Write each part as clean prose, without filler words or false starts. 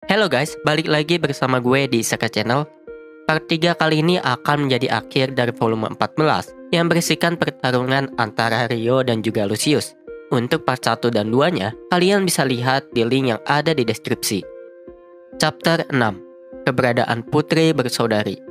Hello guys, balik lagi bersama gue di Saka Channel. Part 3 kali ini akan menjadi akhir dari volume 14 yang berisikan pertarungan antara Rio dan juga Lucius. Untuk part 1 dan 2-nya, kalian bisa lihat di link yang ada di deskripsi. Chapter 6, Keberadaan Putri Bersaudari.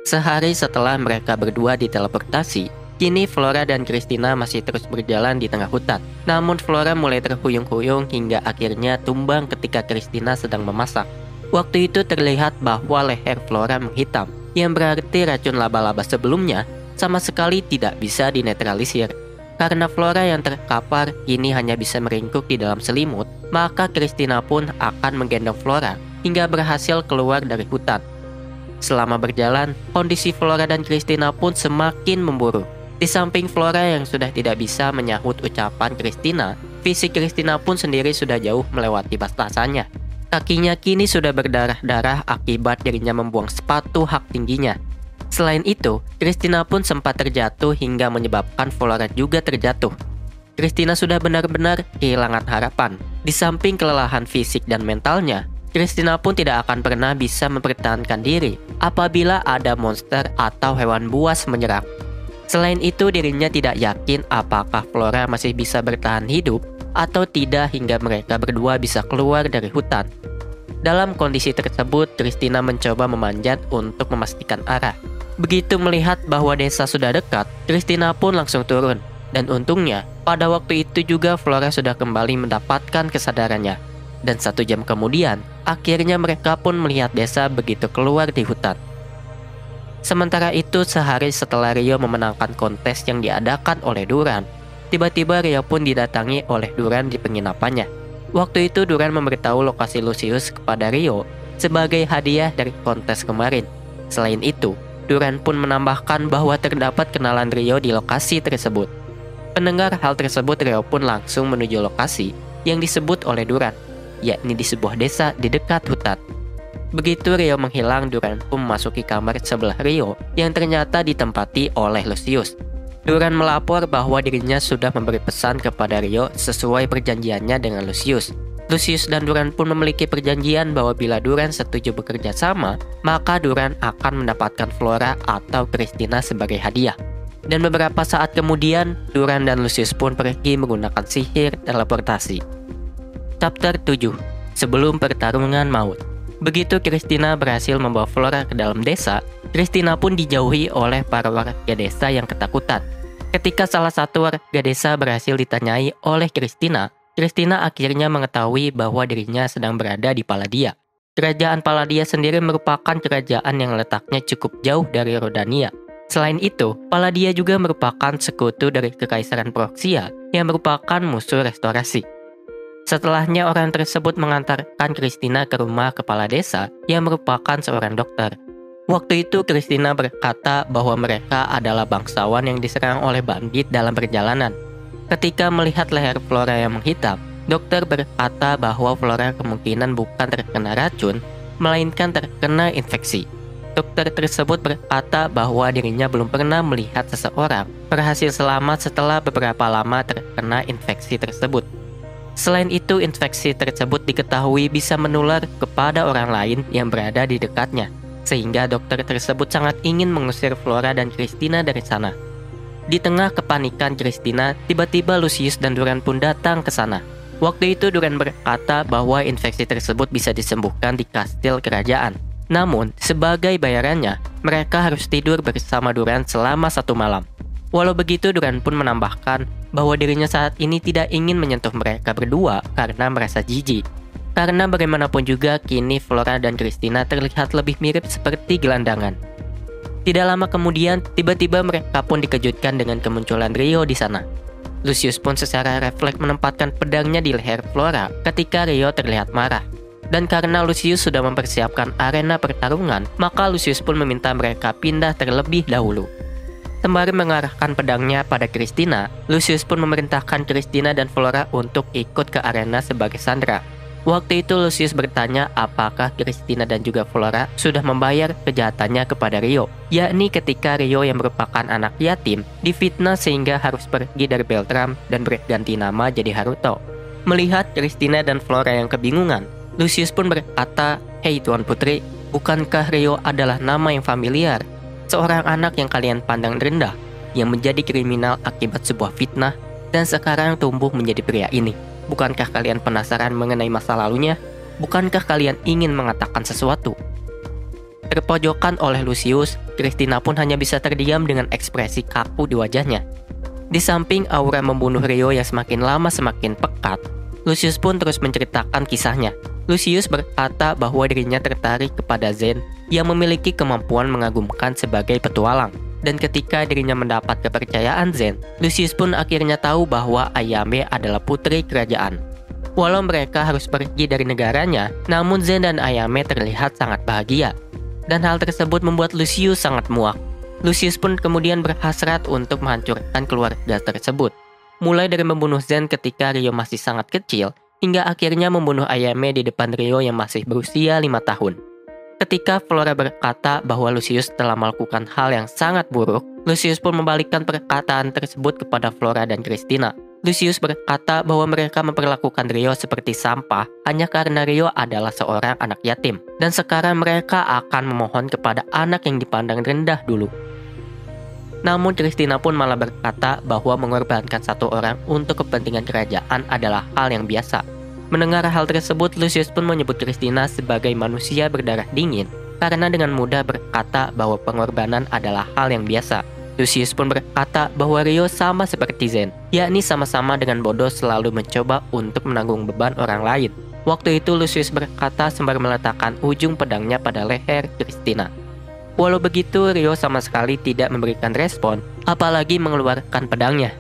Sehari setelah mereka berdua diteleportasi, kini Flora dan Christina masih terus berjalan di tengah hutan. Namun Flora mulai terhuyung-huyung hingga akhirnya tumbang ketika Christina sedang memasak. Waktu itu terlihat bahwa leher Flora menghitam, yang berarti racun laba-laba sebelumnya sama sekali tidak bisa dinetralisir. Karena Flora yang terkapar kini hanya bisa meringkuk di dalam selimut, maka Christina pun akan menggendong Flora hingga berhasil keluar dari hutan. Selama berjalan, kondisi Flora dan Christina pun semakin memburuk. Di samping Flora yang sudah tidak bisa menyahut ucapan Christina, fisik Christina pun sendiri sudah jauh melewati batasannya. Kakinya kini sudah berdarah-darah akibat dirinya membuang sepatu hak tingginya. Selain itu, Christina pun sempat terjatuh hingga menyebabkan Flora juga terjatuh. Christina sudah benar-benar kehilangan harapan. Di samping kelelahan fisik dan mentalnya, Christina pun tidak akan pernah bisa mempertahankan diri apabila ada monster atau hewan buas menyerang. Selain itu, dirinya tidak yakin apakah Flora masih bisa bertahan hidup atau tidak hingga mereka berdua bisa keluar dari hutan. Dalam kondisi tersebut, Christina mencoba memanjat untuk memastikan arah. Begitu melihat bahwa desa sudah dekat, Christina pun langsung turun. Dan untungnya, pada waktu itu juga Flora sudah kembali mendapatkan kesadarannya. Dan 1 jam kemudian, akhirnya mereka pun melihat desa begitu keluar di hutan. Sementara itu, sehari setelah Rio memenangkan kontes yang diadakan oleh Duran, tiba-tiba Rio pun didatangi oleh Duran di penginapannya. Waktu itu Duran memberitahu lokasi Lucius kepada Rio sebagai hadiah dari kontes kemarin. Selain itu, Duran pun menambahkan bahwa terdapat kenalan Rio di lokasi tersebut. Pendengar hal tersebut, Rio pun langsung menuju lokasi yang disebut oleh Duran, yakni di sebuah desa di dekat hutan. Begitu Rio menghilang, Duran pun memasuki kamar sebelah Rio yang ternyata ditempati oleh Lucius. Duran melapor bahwa dirinya sudah memberi pesan kepada Rio sesuai perjanjiannya dengan Lucius. Lucius dan Duran pun memiliki perjanjian bahwa bila Duran setuju bekerja sama, maka Duran akan mendapatkan Flora atau Christina sebagai hadiah. Dan beberapa saat kemudian, Duran dan Lucius pun pergi menggunakan sihir teleportasi. Chapter 7, Sebelum Pertarungan Maut. Begitu Christina berhasil membawa Flora ke dalam desa, Christina pun dijauhi oleh para warga desa yang ketakutan. Ketika salah satu warga desa berhasil ditanyai oleh Christina, Christina akhirnya mengetahui bahwa dirinya sedang berada di Palladia. Kerajaan Palladia sendiri merupakan kerajaan yang letaknya cukup jauh dari Rodania. Selain itu, Palladia juga merupakan sekutu dari Kekaisaran Proxia yang merupakan musuh restorasi. Setelahnya orang tersebut mengantarkan Christina ke rumah kepala desa yang merupakan seorang dokter. Waktu itu Christina berkata bahwa mereka adalah bangsawan yang diserang oleh bandit dalam perjalanan. Ketika melihat leher Flora yang menghitam, dokter berkata bahwa Flora kemungkinan bukan terkena racun, melainkan terkena infeksi. Dokter tersebut berkata bahwa dirinya belum pernah melihat seseorang berhasil selamat setelah beberapa lama terkena infeksi tersebut. Selain itu, infeksi tersebut diketahui bisa menular kepada orang lain yang berada di dekatnya, sehingga dokter tersebut sangat ingin mengusir Flora dan Christina dari sana. Di tengah kepanikan Christina, tiba-tiba Lucius dan Duran pun datang ke sana. Waktu itu Duran berkata bahwa infeksi tersebut bisa disembuhkan di kastil kerajaan. Namun, sebagai bayarannya, mereka harus tidur bersama Duran selama 1 malam. Walau begitu, Duran pun menambahkan bahwa dirinya saat ini tidak ingin menyentuh mereka berdua karena merasa jijik. Karena bagaimanapun juga, kini Flora dan Christina terlihat lebih mirip seperti gelandangan. Tidak lama kemudian, tiba-tiba mereka pun dikejutkan dengan kemunculan Rio di sana. Lucius pun secara refleks menempatkan pedangnya di leher Flora ketika Rio terlihat marah. Dan karena Lucius sudah mempersiapkan arena pertarungan, maka Lucius pun meminta mereka pindah terlebih dahulu. Sembari mengarahkan pedangnya pada Christina, Lucius pun memerintahkan Christina dan Flora untuk ikut ke arena sebagai sandera. Waktu itu Lucius bertanya apakah Christina dan juga Flora sudah membayar kejahatannya kepada Rio, yakni ketika Rio yang merupakan anak yatim difitnah sehingga harus pergi dari Beltram dan berganti nama jadi Haruto. Melihat Christina dan Flora yang kebingungan, Lucius pun berkata, "Hei Tuan Putri, bukankah Rio adalah nama yang familiar? Seorang anak yang kalian pandang rendah, yang menjadi kriminal akibat sebuah fitnah, dan sekarang tumbuh menjadi pria ini. Bukankah kalian penasaran mengenai masa lalunya? Bukankah kalian ingin mengatakan sesuatu?" Terpojokan oleh Lucius, Christina pun hanya bisa terdiam dengan ekspresi kaku di wajahnya. Di samping aura membunuh Rio yang semakin lama semakin pekat, Lucius pun terus menceritakan kisahnya. Lucius berkata bahwa dirinya tertarik kepada Zen yang memiliki kemampuan mengagumkan sebagai petualang. Dan ketika dirinya mendapat kepercayaan Zen, Lucius pun akhirnya tahu bahwa Ayame adalah putri kerajaan. Walau mereka harus pergi dari negaranya, namun Zen dan Ayame terlihat sangat bahagia. Dan hal tersebut membuat Lucius sangat muak. Lucius pun kemudian berhasrat untuk menghancurkan keluarga tersebut. Mulai dari membunuh Zen ketika Rio masih sangat kecil, hingga akhirnya membunuh Ayame di depan Rio yang masih berusia 5 tahun. Ketika Flora berkata bahwa Lucius telah melakukan hal yang sangat buruk, Lucius pun membalikkan perkataan tersebut kepada Flora dan Christina. Lucius berkata bahwa mereka memperlakukan Rio seperti sampah hanya karena Rio adalah seorang anak yatim. Dan sekarang mereka akan memohon kepada anak yang dipandang rendah dulu. Namun Christina pun malah berkata bahwa mengorbankan satu orang untuk kepentingan kerajaan adalah hal yang biasa. Mendengar hal tersebut, Lucius pun menyebut Christina sebagai manusia berdarah dingin karena dengan mudah berkata bahwa pengorbanan adalah hal yang biasa. Lucius pun berkata bahwa Rio sama seperti Zen, yakni sama-sama dengan bodoh selalu mencoba untuk menanggung beban orang lain. Waktu itu Lucius berkata sembari meletakkan ujung pedangnya pada leher Christina. Walau begitu, Rio sama sekali tidak memberikan respon, apalagi mengeluarkan pedangnya.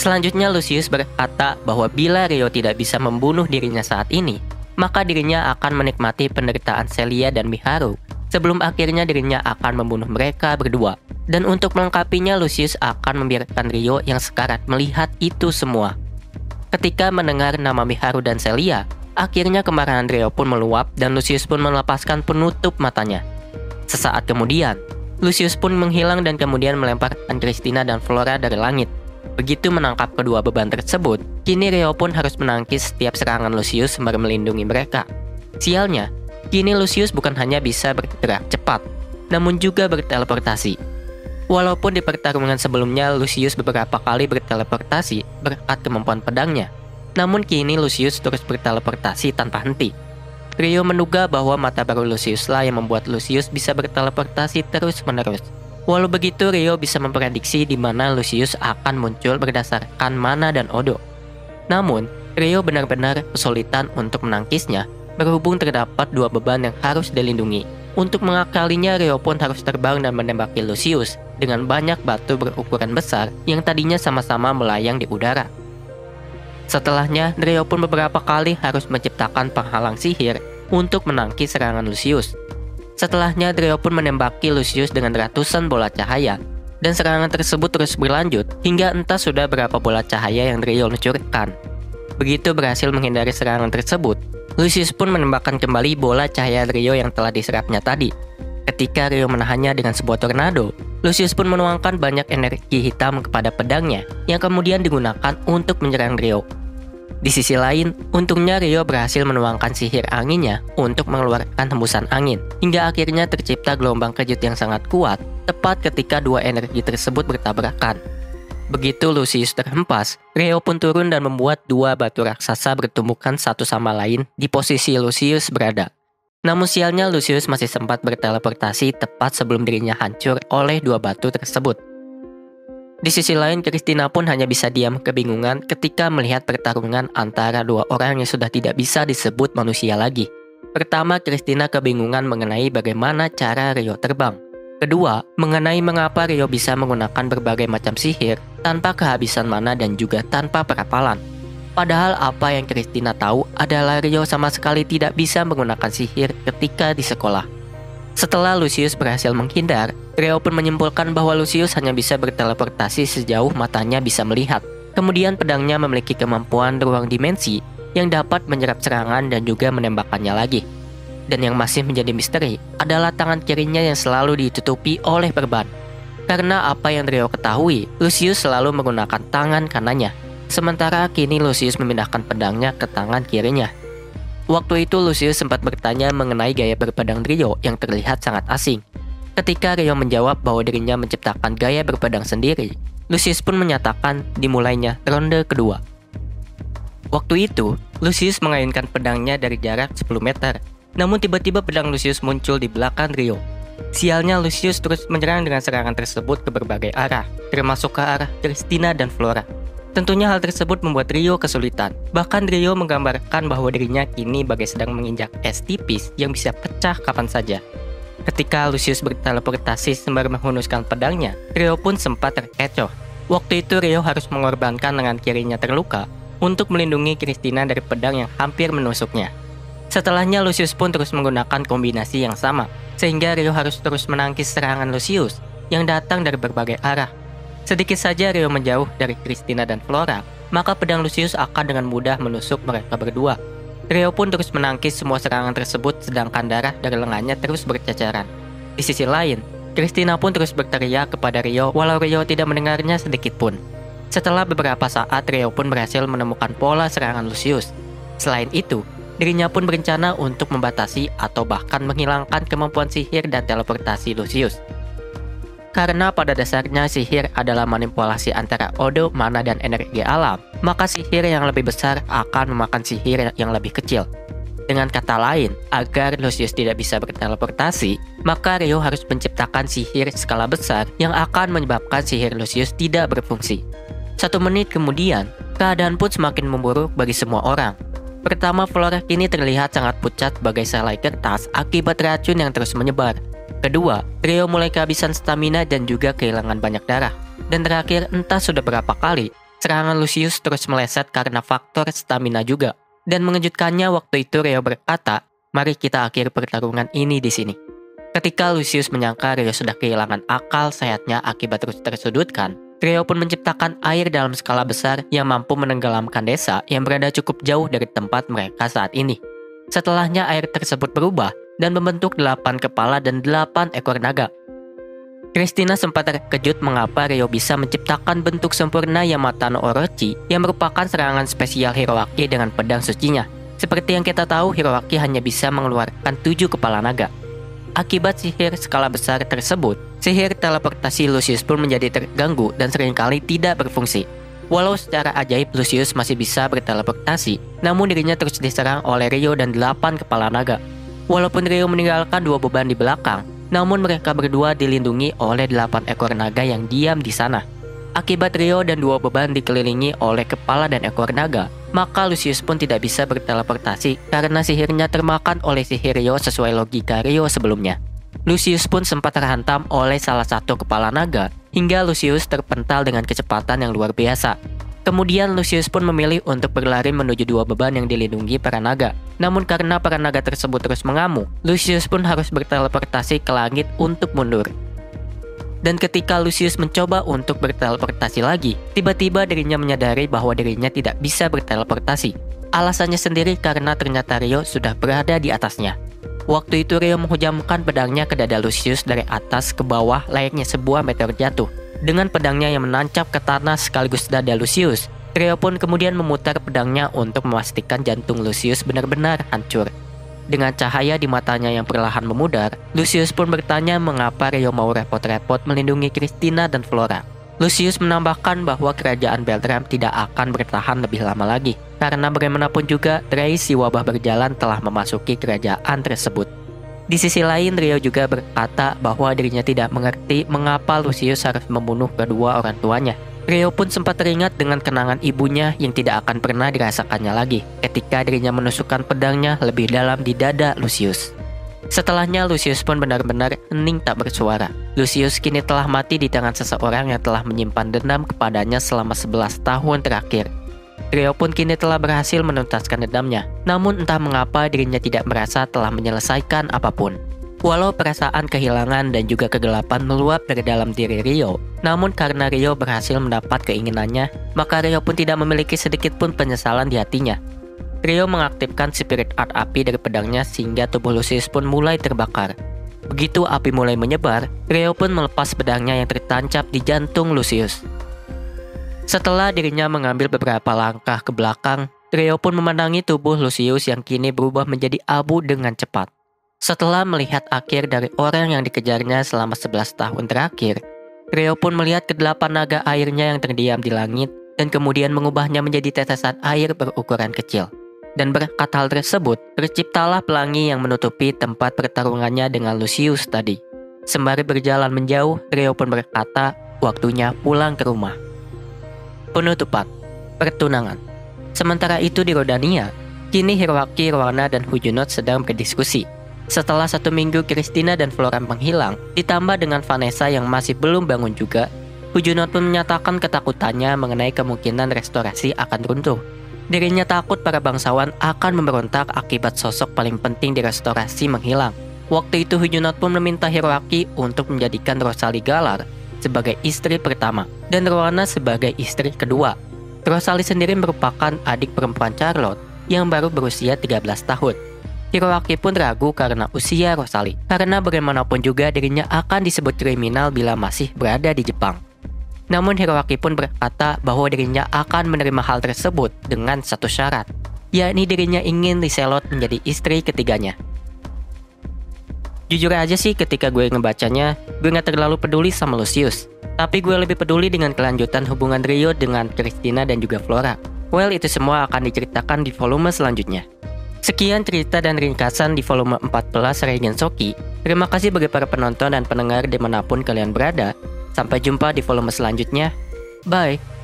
Selanjutnya Lucius berkata bahwa bila Rio tidak bisa membunuh dirinya saat ini, maka dirinya akan menikmati penderitaan Celia dan Miharu, sebelum akhirnya dirinya akan membunuh mereka berdua. Dan untuk melengkapinya, Lucius akan membiarkan Rio yang sekarat melihat itu semua. Ketika mendengar nama Miharu dan Celia, akhirnya kemarahan Rio pun meluap dan Lucius pun melepaskan penutup matanya. Sesaat kemudian, Lucius pun menghilang dan kemudian melemparkan Christina dan Flora dari langit. Begitu menangkap kedua beban tersebut, kini Rio pun harus menangkis setiap serangan Lucius sembari melindungi mereka. Sialnya, kini Lucius bukan hanya bisa bergerak cepat, namun juga berteleportasi. Walaupun di pertarungan sebelumnya Lucius beberapa kali berteleportasi berkat kemampuan pedangnya, namun kini Lucius terus berteleportasi tanpa henti. Rio menduga bahwa mata baru Lucius lah yang membuat Lucius bisa berteleportasi terus-menerus. Walau begitu, Rio bisa memprediksi di mana Lucius akan muncul berdasarkan mana dan odo. Namun, Rio benar-benar kesulitan untuk menangkisnya, berhubung terdapat dua beban yang harus dilindungi. Untuk mengakalinya, Rio pun harus terbang dan menembaki Lucius dengan banyak batu berukuran besar yang tadinya sama-sama melayang di udara. Setelahnya, Rio pun beberapa kali harus menciptakan penghalang sihir untuk menangkis serangan Lucius. Setelahnya, Rio pun menembaki Lucius dengan ratusan bola cahaya, dan serangan tersebut terus berlanjut hingga entah sudah berapa bola cahaya yang Rio luncurkan. Begitu berhasil menghindari serangan tersebut, Lucius pun menembakkan kembali bola cahaya Rio yang telah diserapnya tadi. Ketika Rio menahannya dengan sebuah tornado, Lucius pun menuangkan banyak energi hitam kepada pedangnya yang kemudian digunakan untuk menyerang Rio. Di sisi lain, untungnya Rio berhasil menuangkan sihir anginnya untuk mengeluarkan hembusan angin, hingga akhirnya tercipta gelombang kejut yang sangat kuat tepat ketika dua energi tersebut bertabrakan. Begitu Lucius terhempas, Rio pun turun dan membuat dua batu raksasa bertumbukan satu sama lain di posisi Lucius berada. Namun sialnya Lucius masih sempat berteleportasi tepat sebelum dirinya hancur oleh dua batu tersebut. Di sisi lain, Christina pun hanya bisa diam kebingungan ketika melihat pertarungan antara dua orang yang sudah tidak bisa disebut manusia lagi. Pertama, Christina kebingungan mengenai bagaimana cara Rio terbang. Kedua, mengenai mengapa Rio bisa menggunakan berbagai macam sihir tanpa kehabisan mana dan juga tanpa perapalan. Padahal apa yang Christina tahu adalah Rio sama sekali tidak bisa menggunakan sihir ketika di sekolah. Setelah Lucius berhasil menghindar, Rio pun menyimpulkan bahwa Lucius hanya bisa berteleportasi sejauh matanya bisa melihat. Kemudian pedangnya memiliki kemampuan ruang dimensi yang dapat menyerap serangan dan juga menembakkannya lagi. Dan yang masih menjadi misteri adalah tangan kirinya yang selalu ditutupi oleh perban. Karena apa yang Rio ketahui, Lucius selalu menggunakan tangan kanannya. Sementara kini Lucius memindahkan pedangnya ke tangan kirinya. Waktu itu Lucius sempat bertanya mengenai gaya berpedang Rio yang terlihat sangat asing. Ketika Rio menjawab bahwa dirinya menciptakan gaya berpedang sendiri, Lucius pun menyatakan dimulainya ronde kedua. Waktu itu, Lucius mengayunkan pedangnya dari jarak 10 meter. Namun tiba-tiba pedang Lucius muncul di belakang Rio. Sialnya, Lucius terus menyerang dengan serangan tersebut ke berbagai arah, termasuk ke arah Christina dan Flora. Tentunya hal tersebut membuat Rio kesulitan. Bahkan Rio menggambarkan bahwa dirinya kini bagai sedang menginjak es tipis yang bisa pecah kapan saja. Ketika Lucius berteleportasi sembari menghunuskan pedangnya, Rio pun sempat terkecoh. Waktu itu Rio harus mengorbankan lengan kirinya terluka untuk melindungi Christina dari pedang yang hampir menusuknya. Setelahnya Lucius pun terus menggunakan kombinasi yang sama, sehingga Rio harus terus menangkis serangan Lucius yang datang dari berbagai arah. Sedikit saja Rio menjauh dari Christina dan Flora, maka pedang Lucius akan dengan mudah menusuk mereka berdua. Rio pun terus menangkis semua serangan tersebut, sedangkan darah dari lengannya terus berceceran. Di sisi lain, Christina pun terus berteriak kepada Rio walau Rio tidak mendengarnya sedikit pun. Setelah beberapa saat, Rio pun berhasil menemukan pola serangan Lucius. Selain itu, dirinya pun berencana untuk membatasi atau bahkan menghilangkan kemampuan sihir dan teleportasi Lucius. Karena pada dasarnya sihir adalah manipulasi antara odo, mana, dan energi alam, maka sihir yang lebih besar akan memakan sihir yang lebih kecil. Dengan kata lain, agar Lucius tidak bisa berteleportasi, maka Rio harus menciptakan sihir skala besar yang akan menyebabkan sihir Lucius tidak berfungsi. 1 menit kemudian, keadaan pun semakin memburuk bagi semua orang. Pertama, Flora kini terlihat sangat pucat bagai selai kertas akibat racun yang terus menyebar. Kedua, Rio mulai kehabisan stamina dan juga kehilangan banyak darah. Dan terakhir, entah sudah berapa kali, serangan Lucius terus meleset karena faktor stamina juga. Dan mengejutkannya waktu itu Rio berkata, "Mari kita akhiri pertarungan ini di sini." Ketika Lucius menyangka Rio sudah kehilangan akal sehatnya akibat terus tersudutkan, Rio pun menciptakan air dalam skala besar yang mampu menenggelamkan desa yang berada cukup jauh dari tempat mereka saat ini. Setelahnya air tersebut berubah dan membentuk 8 kepala dan 8 ekor naga. Christina sempat terkejut mengapa Rio bisa menciptakan bentuk sempurna Yamata no Orochi yang merupakan serangan spesial Hiroaki dengan pedang sucinya. Seperti yang kita tahu, Hiroaki hanya bisa mengeluarkan 7 kepala naga. Akibat sihir skala besar tersebut, sihir teleportasi Lucius pun menjadi terganggu dan seringkali tidak berfungsi. Walau secara ajaib Lucius masih bisa berteleportasi, namun dirinya terus diserang oleh Rio dan 8 kepala naga. Walaupun Rio meninggalkan 2 beban di belakang, namun mereka berdua dilindungi oleh 8 ekor naga yang diam di sana. Akibat Rio dan 2 beban dikelilingi oleh kepala dan ekor naga, maka Lucius pun tidak bisa berteleportasi karena sihirnya termakan oleh sihir Rio sesuai logika Rio sebelumnya. Lucius pun sempat terhantam oleh salah satu kepala naga, hingga Lucius terpental dengan kecepatan yang luar biasa. Kemudian Lucius pun memilih untuk berlari menuju 2 beban yang dilindungi para naga. Namun karena para naga tersebut terus mengamuk, Lucius pun harus berteleportasi ke langit untuk mundur. Dan ketika Lucius mencoba untuk berteleportasi lagi, tiba-tiba dirinya menyadari bahwa dirinya tidak bisa berteleportasi. Alasannya sendiri karena ternyata Rio sudah berada di atasnya. Waktu itu Rio menghujamkan pedangnya ke dada Lucius dari atas ke bawah layaknya sebuah meteor jatuh. Dengan pedangnya yang menancap ke tanah sekaligus dada Lucius, Rio pun kemudian memutar pedangnya untuk memastikan jantung Lucius benar-benar hancur. Dengan cahaya di matanya yang perlahan memudar, Lucius pun bertanya mengapa Rio mau repot-repot melindungi Christina dan Flora. Lucius menambahkan bahwa kerajaan Beltram tidak akan bertahan lebih lama lagi, karena bagaimanapun juga tradisi wabah berjalan telah memasuki kerajaan tersebut. Di sisi lain, Rio juga berkata bahwa dirinya tidak mengerti mengapa Lucius harus membunuh kedua orang tuanya. Rio pun sempat teringat dengan kenangan ibunya yang tidak akan pernah dirasakannya lagi ketika dirinya menusukkan pedangnya lebih dalam di dada Lucius. Setelahnya Lucius pun benar-benar hening tak bersuara. Lucius kini telah mati di tangan seseorang yang telah menyimpan dendam kepadanya selama 11 tahun terakhir. Rio pun kini telah berhasil menuntaskan dendamnya, namun entah mengapa dirinya tidak merasa telah menyelesaikan apapun. Walau perasaan kehilangan dan juga kegelapan meluap dari dalam diri Rio, namun karena Rio berhasil mendapat keinginannya, maka Rio pun tidak memiliki sedikit pun penyesalan di hatinya. Rio mengaktifkan spirit art api dari pedangnya sehingga tubuh Lucius pun mulai terbakar. Begitu api mulai menyebar, Rio pun melepas pedangnya yang tertancap di jantung Lucius. Setelah dirinya mengambil beberapa langkah ke belakang, Rio pun memandangi tubuh Lucius yang kini berubah menjadi abu dengan cepat. Setelah melihat akhir dari orang yang dikejarnya selama 11 tahun terakhir, Rio pun melihat kedelapan naga airnya yang terdiam di langit dan kemudian mengubahnya menjadi tetesan air berukuran kecil. Dan berkat hal tersebut, terciptalah pelangi yang menutupi tempat pertarungannya dengan Lucius tadi. Sembari berjalan menjauh, Rio pun berkata, waktunya pulang ke rumah. Penutupan, pertunangan. Sementara itu di Rodania, kini Hiroaki, Rowana, dan Hyunot sedang berdiskusi. Setelah 1 minggu Christina dan Flora menghilang, ditambah dengan Vanessa yang masih belum bangun juga, Hyunot pun menyatakan ketakutannya mengenai kemungkinan restorasi akan runtuh. Dirinya takut para bangsawan akan memberontak akibat sosok paling penting di restorasi menghilang. Waktu itu Hyunot pun meminta Hiroaki untuk menjadikan Rosalie Galar sebagai istri pertama dan Rowana sebagai istri kedua. Rosalie sendiri merupakan adik perempuan Charlotte yang baru berusia 13 tahun. Hiroaki pun ragu karena usia Rosalie, karena bagaimanapun juga dirinya akan disebut kriminal bila masih berada di Jepang. Namun Hiroaki pun berkata bahwa dirinya akan menerima hal tersebut dengan satu syarat, yakni dirinya ingin Liselot menjadi istri ketiganya. Jujur aja sih ketika gue ngebacanya, gue gak terlalu peduli sama Lucius. Tapi gue lebih peduli dengan kelanjutan hubungan Rio dengan Christina dan juga Flora. Well, itu semua akan diceritakan di volume selanjutnya. Sekian cerita dan ringkasan di volume 14 Reigen Shoki. Terima kasih bagi para penonton dan pendengar dimanapun kalian berada. Sampai jumpa di volume selanjutnya. Bye!